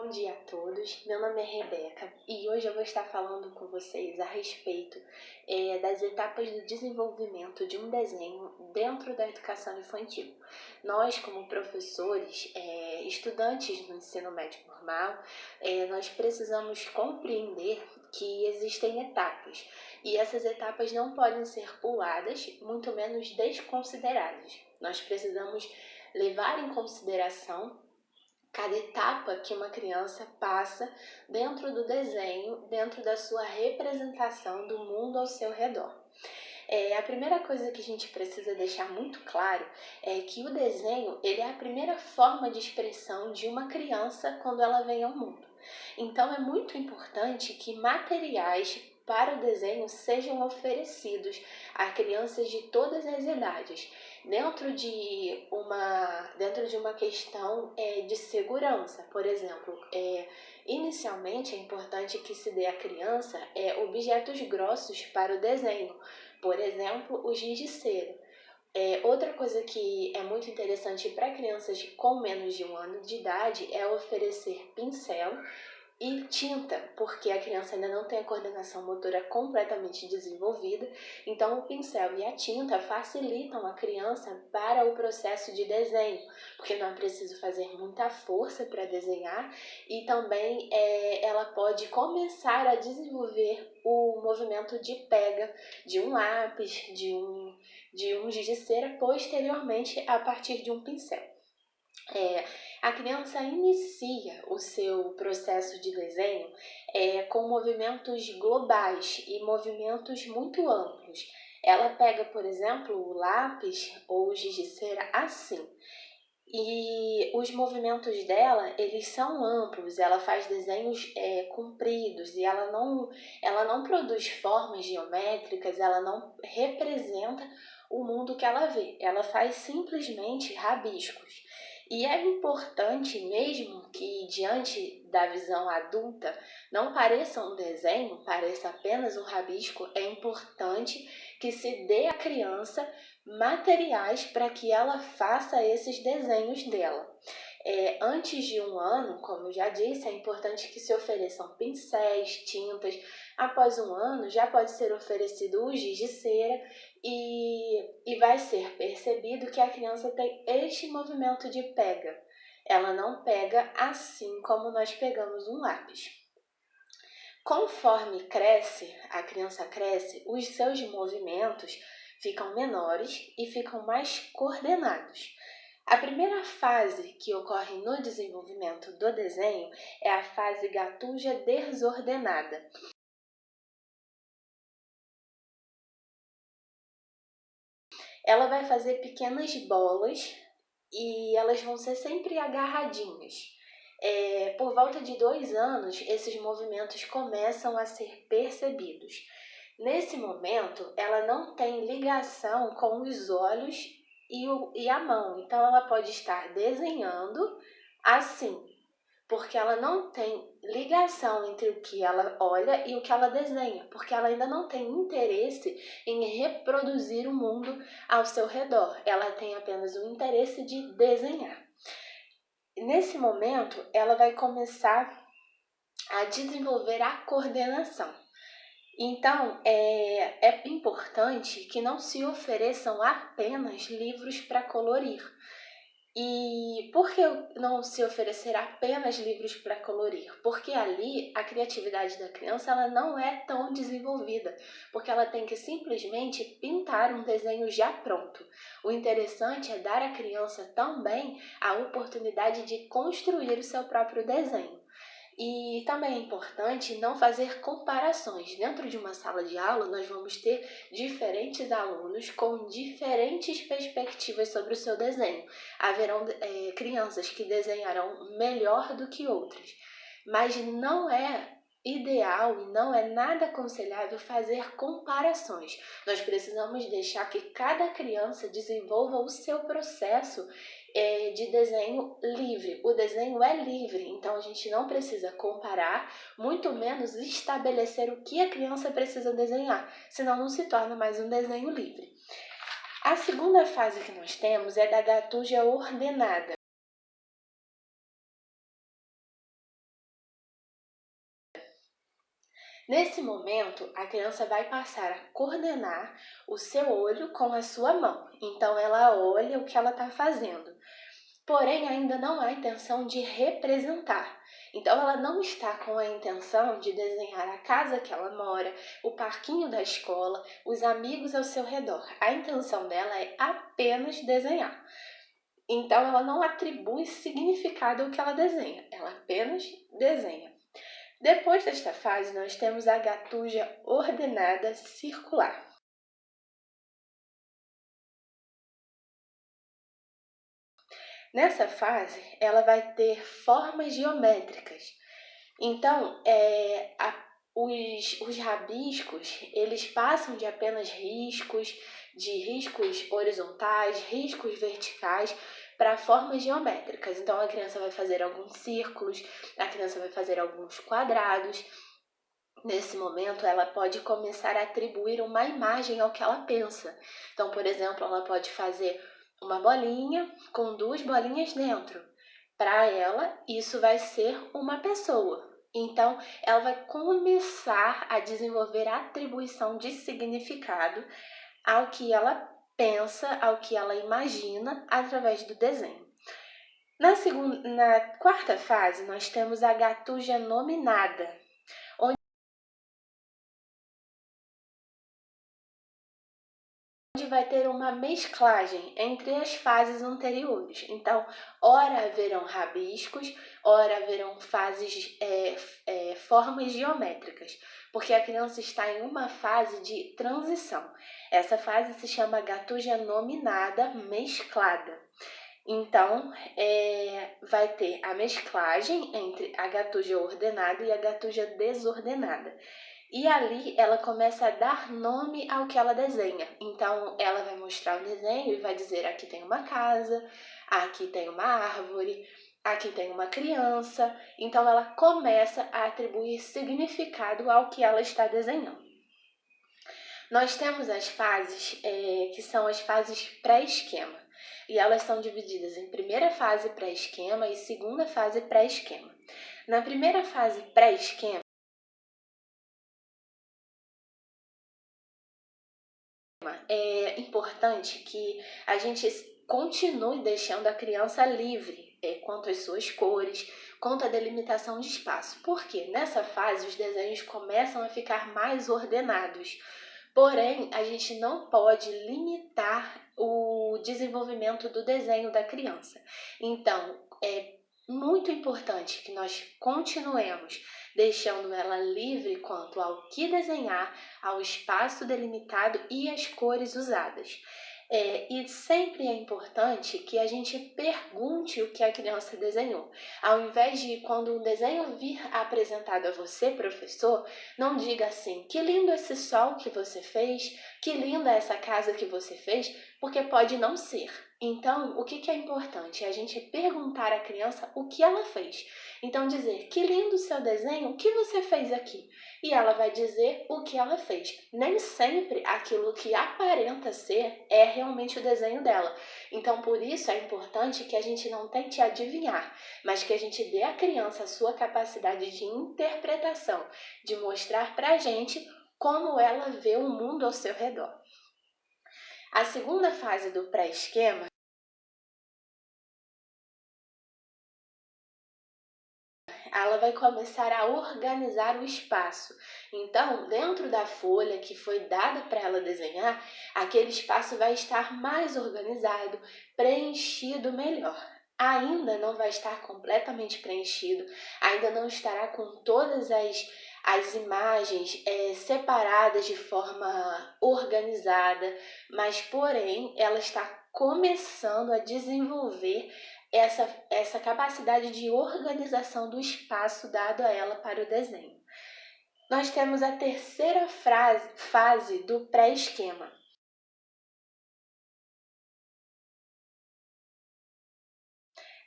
Bom dia a todos, meu nome é Rebeca e hoje eu vou estar falando com vocês a respeito das etapas do desenvolvimento de um desenho dentro da educação infantil. Nós, como professores, estudantes no ensino médio normal, nós precisamos compreender que existem etapas e essas etapas não podem ser puladas, muito menos desconsideradas. Nós precisamos levar em consideração cada etapa que uma criança passa dentro do desenho, dentro da sua representação do mundo ao seu redor. A primeira coisa que a gente precisa deixar muito claro é que o desenho ele é a primeira forma de expressão de uma criança quando ela vem ao mundo. Então é muito importante que materiais para o desenho sejam oferecidos a crianças de todas as idades, dentro de uma questão de segurança. Por exemplo, inicialmente é importante que se dê à criança objetos grossos para o desenho, por exemplo, o giz de cera. Outra coisa que é muito interessante para crianças com menos de 1 ano de idade é oferecer pincel e tinta, porque a criança ainda não tem a coordenação motora completamente desenvolvida, então o pincel e a tinta facilitam a criança para o processo de desenho, porque não é preciso fazer muita força para desenhar e também ela pode começar a desenvolver o movimento de pega de um lápis, de um giz de cera, posteriormente a partir de um pincel. A criança inicia o seu processo de desenho com movimentos globais e movimentos muito amplos. Ela pega, por exemplo, o lápis ou o giz de cera assim. E os movimentos dela, eles são amplos, ela faz desenhos compridos e ela não produz formas geométricas, ela não representa o mundo que ela vê, ela faz simplesmente rabiscos. E é importante, mesmo que diante da visão adulta não pareça um desenho, pareça apenas um rabisco, é importante que se dê à criança materiais para que ela faça esses desenhos dela. Antes de 1 ano, como eu já disse, é importante que se ofereçam pincéis, tintas. Após 1 ano, já pode ser oferecido o giz de cera e vai ser percebido que a criança tem este movimento de pega. Ela não pega assim como nós pegamos um lápis. Conforme a criança cresce, os seus movimentos ficam menores e ficam mais coordenados. A primeira fase que ocorre no desenvolvimento do desenho é a fase gatuja desordenada. Ela vai fazer pequenas bolas e elas vão ser sempre agarradinhas. Por volta de 2 anos, esses movimentos começam a ser percebidos. Nesse momento, ela não tem ligação com os olhos e a mão. Então, ela pode estar desenhando assim, porque ela não tem ligação entre o que ela olha e o que ela desenha, porque ela ainda não tem interesse em reproduzir o mundo ao seu redor. Ela tem apenas o interesse de desenhar. Nesse momento, ela vai começar a desenvolver a coordenação. Então, é importante que não se ofereçam apenas livros para colorir. E por que não se oferecer apenas livros para colorir? Porque ali a criatividade da criança ela não é tão desenvolvida, porque ela tem que simplesmente pintar um desenho já pronto. O interessante é dar à criança também a oportunidade de construir o seu próprio desenho. E também é importante não fazer comparações. Dentro de uma sala de aula, nós vamos ter diferentes alunos com diferentes perspectivas sobre o seu desenho. Haverão crianças que desenharão melhor do que outras, mas não é ideal e não é nada aconselhável fazer comparações. Nós precisamos deixar que cada criança desenvolva o seu processo de desenho livre. O desenho é livre, então a gente não precisa comparar, muito menos estabelecer o que a criança precisa desenhar, senão não se torna mais um desenho livre. A segunda fase que nós temos é da gatuja ordenada. Nesse momento, a criança vai passar a coordenar o seu olho com a sua mão. Então, ela olha o que ela está fazendo. Porém, ainda não há intenção de representar. Então, ela não está com a intenção de desenhar a casa que ela mora, o parquinho da escola, os amigos ao seu redor. A intenção dela é apenas desenhar. Então, ela não atribui significado ao que ela desenha, ela apenas desenha. Depois desta fase, nós temos a gatuja ordenada circular. Nessa fase, ela vai ter formas geométricas. Então, os rabiscos, eles passam de apenas de riscos horizontais, riscos verticais, para formas geométricas. Então, a criança vai fazer alguns círculos, a criança vai fazer alguns quadrados. Nesse momento, ela pode começar a atribuir uma imagem ao que ela pensa. Então, por exemplo, ela pode fazer uma bolinha com 2 bolinhas dentro. Para ela, isso vai ser uma pessoa. Então, ela vai começar a desenvolver a atribuição de significado ao que ela pensa, ao que ela imagina através do desenho. Na quarta fase, nós temos a gatuja nominada, onde vai ter uma mesclagem entre as fases anteriores. Então, ora haverão rabiscos, ora haverão formas geométricas, porque a criança está em uma fase de transição. Essa fase se chama gatuja nominada mesclada. Então, vai ter a mesclagem entre a gatuja ordenada e a gatuja desordenada. E ali ela começa a dar nome ao que ela desenha. Então ela vai mostrar o desenho e vai dizer: aqui tem uma casa, aqui tem uma árvore, aqui tem uma criança. Então ela começa a atribuir significado ao que ela está desenhando. Nós temos as fases que são as fases pré-esquema. E elas são divididas em primeira fase pré-esquema e segunda fase pré-esquema. Na primeira fase pré-esquema, é importante que a gente continue deixando a criança livre quanto às suas cores, quanto à delimitação de espaço. Porque nessa fase os desenhos começam a ficar mais ordenados. Porém, a gente não pode limitar o desenvolvimento do desenho da criança. Então, é muito importante que nós continuemos deixando ela livre quanto ao que desenhar, ao espaço delimitado e às cores usadas. E sempre é importante que a gente pergunte o que a criança desenhou. Ao invés de, quando um desenho vir apresentado a você, professor, não diga assim: que lindo esse sol que você fez, que linda essa casa que você fez, porque pode não ser. Então, o que é importante? É a gente perguntar à criança o que ela fez. Então, dizer: que lindo o seu desenho, o que você fez aqui? E ela vai dizer o que ela fez. Nem sempre aquilo que aparenta ser é realmente o desenho dela. Então, por isso é importante que a gente não tente adivinhar, mas que a gente dê à criança a sua capacidade de interpretação, de mostrar pra gente como ela vê o mundo ao seu redor. A segunda fase do pré-esquema, ela vai começar a organizar o espaço. Então, dentro da folha que foi dada para ela desenhar, aquele espaço vai estar mais organizado, preenchido melhor. Ainda não vai estar completamente preenchido, ainda não estará com todas as imagens separadas de forma organizada, mas porém ela está começando a desenvolver essa capacidade de organização do espaço dado a ela para o desenho. Nós temos a terceira fase do pré-esquema.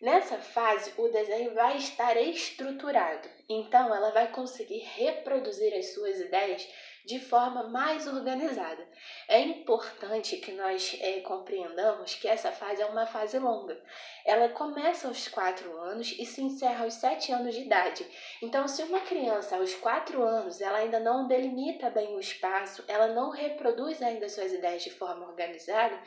Nessa fase, o desenho vai estar estruturado, então ela vai conseguir reproduzir as suas ideias de forma mais organizada. É importante que nós compreendamos que essa fase é uma fase longa. Ela começa aos 4 anos e se encerra aos 7 anos de idade. Então, se uma criança aos 4 anos ela ainda não delimita bem o espaço, ela não reproduz ainda suas ideias de forma organizada,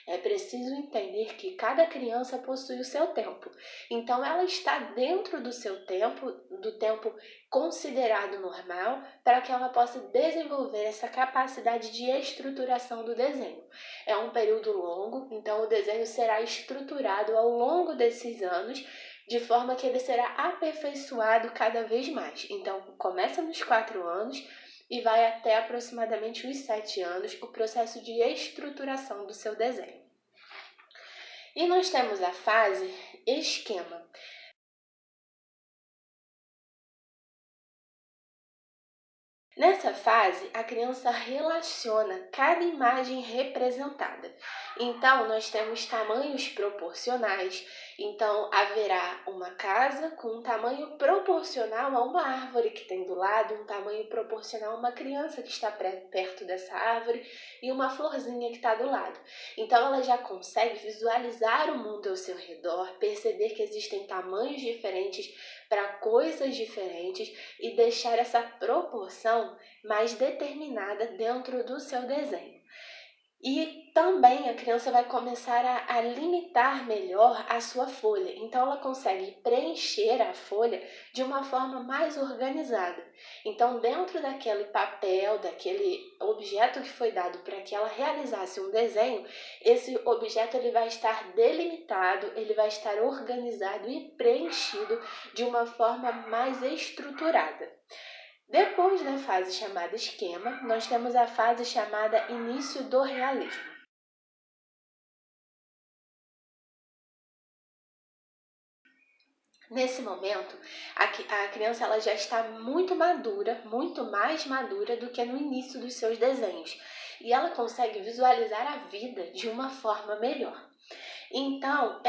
é preciso entender que cada criança possui o seu tempo. Então, ela está dentro do seu tempo, do tempo considerado normal, para que ela possa desenvolver essa capacidade de estruturação do desenho. É um período longo, então o desenho será estruturado ao longo desses anos, de forma que ele será aperfeiçoado cada vez mais. Então, começa nos 4 anos e vai até aproximadamente os 7 anos o processo de estruturação do seu desenho. E nós temos a fase esquema. Nessa fase, a criança relaciona cada imagem representada. Então, nós temos tamanhos proporcionais. Então, haverá uma casa com um tamanho proporcional a uma árvore que tem do lado, um tamanho proporcional a uma criança que está perto dessa árvore e uma florzinha que está do lado. Então, ela já consegue visualizar o mundo ao seu redor, perceber que existem tamanhos diferentes para coisas diferentes e deixar essa proporção mais determinada dentro do seu desenho. E também a criança vai começar a limitar melhor a sua folha. Então, ela consegue preencher a folha de uma forma mais organizada. Então, dentro daquele papel, daquele objeto que foi dado para que ela realizasse um desenho, esse objeto ele vai estar delimitado, ele vai estar organizado e preenchido de uma forma mais estruturada. Depois da fase chamada esquema, nós temos a fase chamada início do realismo. Nesse momento, a criança ela já está muito madura, muito mais madura do que no início dos seus desenhos. E ela consegue visualizar a vida de uma forma melhor. Então,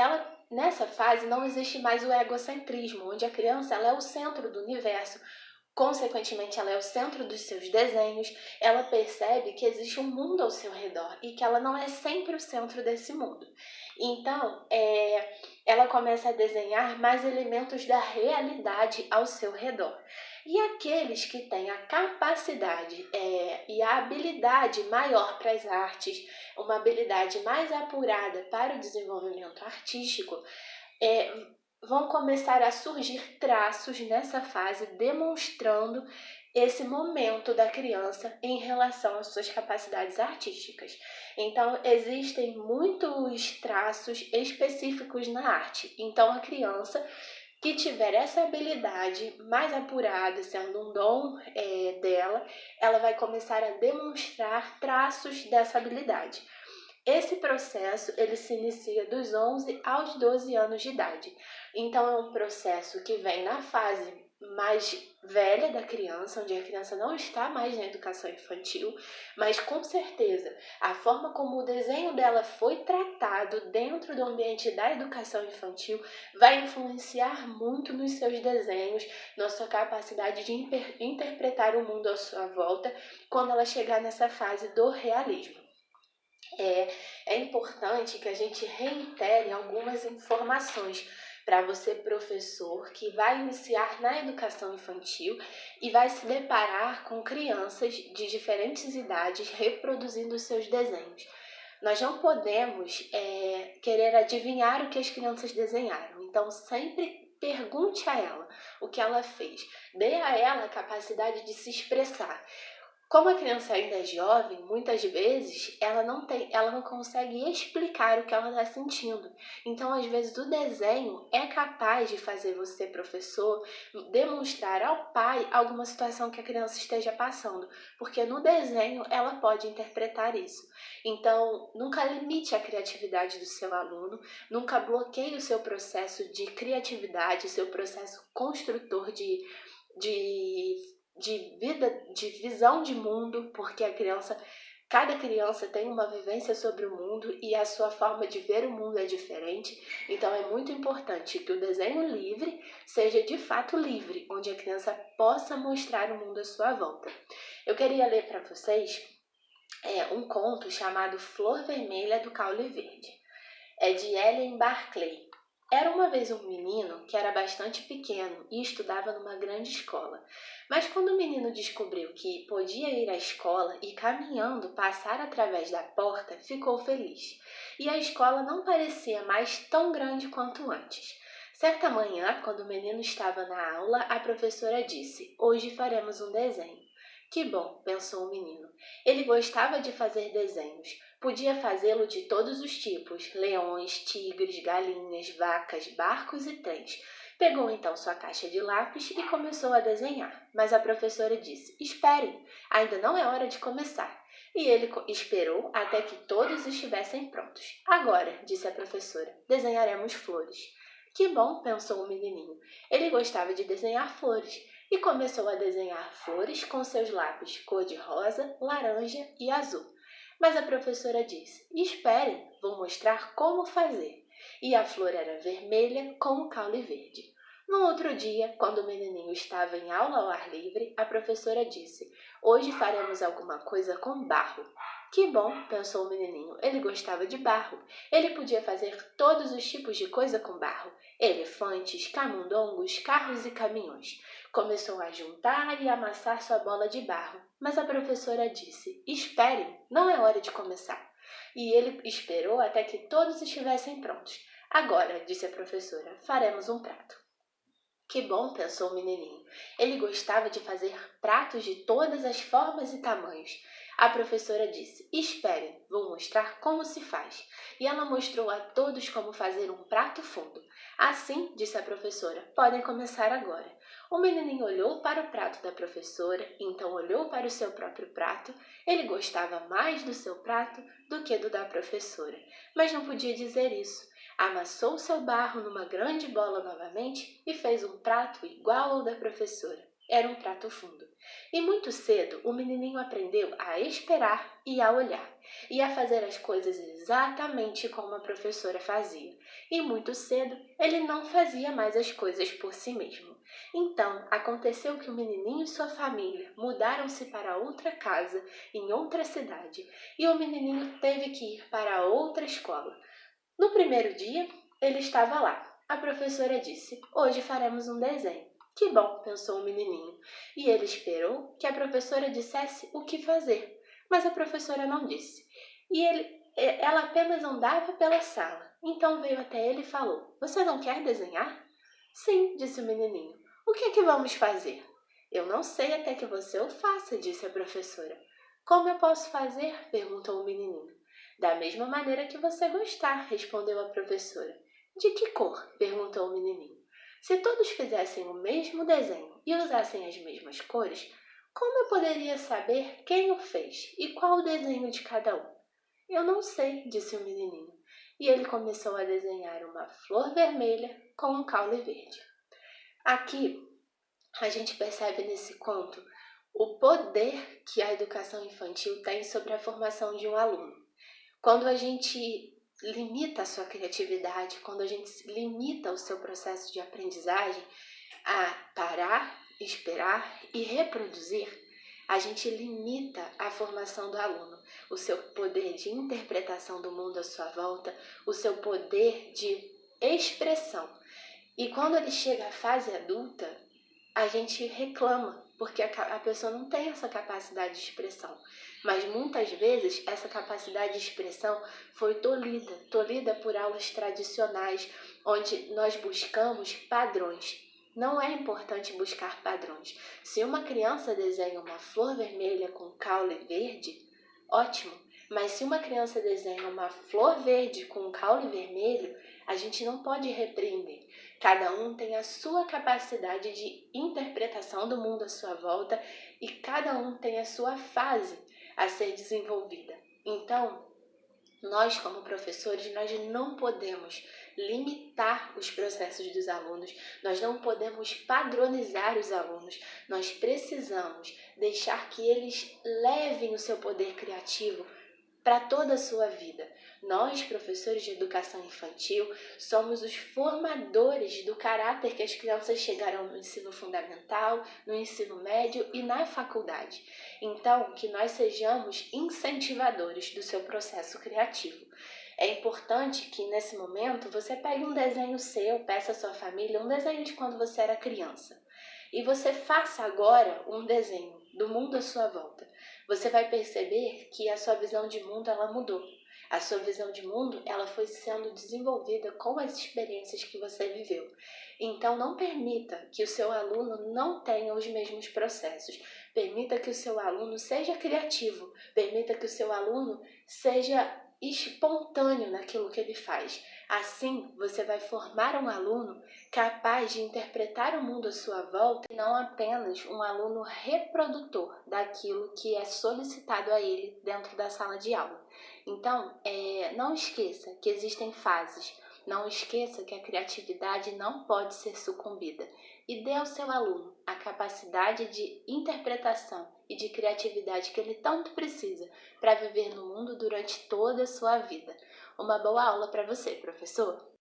nessa fase não existe mais o egocentrismo, onde a criança ela é o centro do universo. Consequentemente, ela é o centro dos seus desenhos, ela percebe que existe um mundo ao seu redor e que ela não é sempre o centro desse mundo. Então, ela começa a desenhar mais elementos da realidade ao seu redor. E aqueles que têm a capacidade e a habilidade maior para as artes, uma habilidade mais apurada para o desenvolvimento artístico, vão começar a surgir traços nessa fase demonstrando esse momento da criança em relação às suas capacidades artísticas. Então, existem muitos traços específicos na arte. Então, a criança que tiver essa habilidade mais apurada, sendo um dom dela, ela vai começar a demonstrar traços dessa habilidade. Esse processo ele se inicia dos 11 aos 12 anos de idade. Então, é um processo que vem na fase mais velha da criança, onde a criança não está mais na educação infantil, mas com certeza a forma como o desenho dela foi tratado dentro do ambiente da educação infantil vai influenciar muito nos seus desenhos, na sua capacidade de interpretar o mundo à sua volta, quando ela chegar nessa fase do realismo. É importante que a gente reitere algumas informações para você, professor, que vai iniciar na educação infantil e vai se deparar com crianças de diferentes idades reproduzindo seus desenhos. Nós não podemos querer adivinhar o que as crianças desenharam, então sempre pergunte a ela o que ela fez, dê a ela a capacidade de se expressar. Como a criança ainda é jovem, muitas vezes ela não consegue explicar o que ela está sentindo. Então, às vezes, o desenho é capaz de fazer você, professor, demonstrar ao pai alguma situação que a criança esteja passando, porque no desenho ela pode interpretar isso. Então, nunca limite a criatividade do seu aluno, nunca bloqueie o seu processo de criatividade, o seu processo construtor de vida, de visão de mundo, porque a criança Cada criança tem uma vivência sobre o mundo e a sua forma de ver o mundo é diferente, então é muito importante que o desenho livre seja de fato livre, onde a criança possa mostrar o mundo à sua volta. Eu queria ler para vocês um conto chamado Flor Vermelha do Caule Verde. É de Ellen Barclay. Era uma vez um menino que era bastante pequeno e estudava numa grande escola. Mas quando o menino descobriu que podia ir à escola e caminhando passar através da porta, ficou feliz. E a escola não parecia mais tão grande quanto antes. Certa manhã, quando o menino estava na aula, a professora disse: "Hoje faremos um desenho." Que bom, pensou o menino. Ele gostava de fazer desenhos. Podia fazê-lo de todos os tipos: leões, tigres, galinhas, vacas, barcos e trens. Pegou então sua caixa de lápis e começou a desenhar. Mas a professora disse: "Espere, ainda não é hora de começar." E ele esperou até que todos estivessem prontos. "Agora," disse a professora, "desenharemos flores." Que bom, pensou o menininho. Ele gostava de desenhar flores e começou a desenhar flores com seus lápis cor-de-rosa, laranja e azul. Mas a professora disse: "Esperem, vou mostrar como fazer." E a flor era vermelha com o caule verde. No outro dia, quando o menininho estava em aula ao ar livre, a professora disse: "Hoje faremos alguma coisa com barro." Que bom, pensou o menininho, ele gostava de barro. Ele podia fazer todos os tipos de coisa com barro: elefantes, camundongos, carros e caminhões. Começou a juntar e amassar sua bola de barro, mas a professora disse: "Esperem, não é hora de começar." E ele esperou até que todos estivessem prontos. "Agora," disse a professora, "faremos um prato." Que bom, pensou o menininho. Ele gostava de fazer pratos de todas as formas e tamanhos. A professora disse: "Esperem, vou mostrar como se faz." E ela mostrou a todos como fazer um prato fundo. "Assim," disse a professora, "podem começar agora." O menininho olhou para o prato da professora, então olhou para o seu próprio prato. Ele gostava mais do seu prato do que do da professora, mas não podia dizer isso. Amassou seu barro numa grande bola novamente e fez um prato igual ao da professora. Era um prato fundo. E muito cedo o menininho aprendeu a esperar e a olhar, e a fazer as coisas exatamente como a professora fazia. E muito cedo ele não fazia mais as coisas por si mesmo. Então aconteceu que o menininho e sua família mudaram-se para outra casa, em outra cidade, e o menininho teve que ir para outra escola. No primeiro dia, ele estava lá. A professora disse: "Hoje faremos um desenho." Que bom, pensou o menininho. E ele esperou que a professora dissesse o que fazer. Mas a professora não disse. Ela apenas andava pela sala. Então veio até ele e falou: "Você não quer desenhar?" "Sim," disse o menininho. "O que é que vamos fazer?" "Eu não sei até que você o faça," disse a professora. "Como eu posso fazer?" perguntou o menininho. "Da mesma maneira que você gostar," respondeu a professora. "De que cor?" perguntou o menininho. "Se todos fizessem o mesmo desenho e usassem as mesmas cores, como eu poderia saber quem o fez e qual o desenho de cada um?" "Eu não sei," disse o menininho. E ele começou a desenhar uma flor vermelha com um caule verde. Aqui a gente percebe nesse conto o poder que a educação infantil tem sobre a formação de um aluno. Quando a gente limita a sua criatividade, quando a gente limita o seu processo de aprendizagem a parar, esperar e reproduzir, a gente limita a formação do aluno, o seu poder de interpretação do mundo à sua volta, o seu poder de expressão. E quando ele chega à fase adulta, a gente reclama, porque a pessoa não tem essa capacidade de expressão. Mas muitas vezes essa capacidade de expressão foi tolhida por aulas tradicionais, onde nós buscamos padrões. Não é importante buscar padrões. Se uma criança desenha uma flor vermelha com caule verde, ótimo. Mas se uma criança desenha uma flor verde com caule vermelho, a gente não pode repreender. Cada um tem a sua capacidade de interpretação do mundo à sua volta e cada um tem a sua fase a ser desenvolvida. Então, nós como professores, nós não podemos limitar os processos dos alunos, nós não podemos padronizar os alunos, nós precisamos deixar que eles levem o seu poder criativo para toda a sua vida. Nós, professores de educação infantil, somos os formadores do caráter que as crianças chegarão no ensino fundamental, no ensino médio e na faculdade. Então, que nós sejamos incentivadores do seu processo criativo. É importante que nesse momento você pegue um desenho seu, peça à sua família um desenho de quando você era criança. E você faça agora um desenho do mundo à sua volta. Você vai perceber que a sua visão de mundo ela mudou. A sua visão de mundo ela foi sendo desenvolvida com as experiências que você viveu. Então não permita que o seu aluno não tenha os mesmos processos. Permita que o seu aluno seja criativo. Permita que o seu aluno seja espontâneo naquilo que ele faz. Assim, você vai formar um aluno capaz de interpretar o mundo à sua volta e não apenas um aluno reprodutor daquilo que é solicitado a ele dentro da sala de aula. Então, não esqueça que existem fases, não esqueça que a criatividade não pode ser sucumbida e dê ao seu aluno a capacidade de interpretação e de criatividade que ele tanto precisa para viver no mundo durante toda a sua vida. Uma boa aula para você, professor!